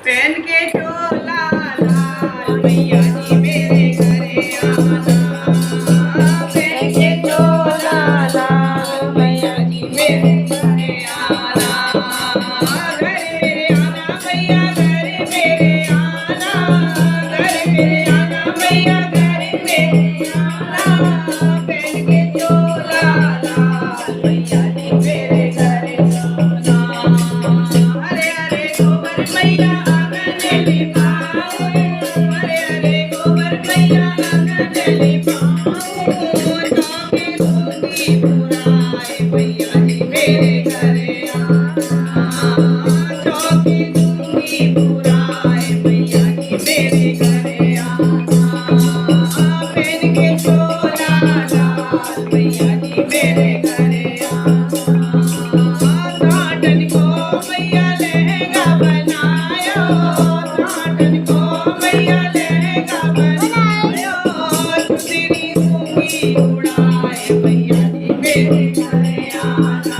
पहन के चोला लाल मैया जी मेरे घरे आना। पहन के चोला लाल मैया जी मेरे घरे आना। घर मेरे आना मैया घर मेरे आना। घर मेरे आना मैया घर मेरे आना। पहन के चोला लाल मैया जी मेरे घरे आना। हरे हरे गोबर मैया आंगन लिपाओ। हरे हरे गोबर मैया आंगन लिपाओ। चौके दूंगी पुराए मैया जी मेरे घरे आना। चौके दूंगी पुराए मैया जी मेरे घरे आना। पहन के चोला लाल मैया जी मेरे घरे आना। साटन को मैया लहंगा बनायो। साटन को मैया लहंगा बनायो। चुनरी दूंगी उड़ाए मैया जी मेरे घरे आना।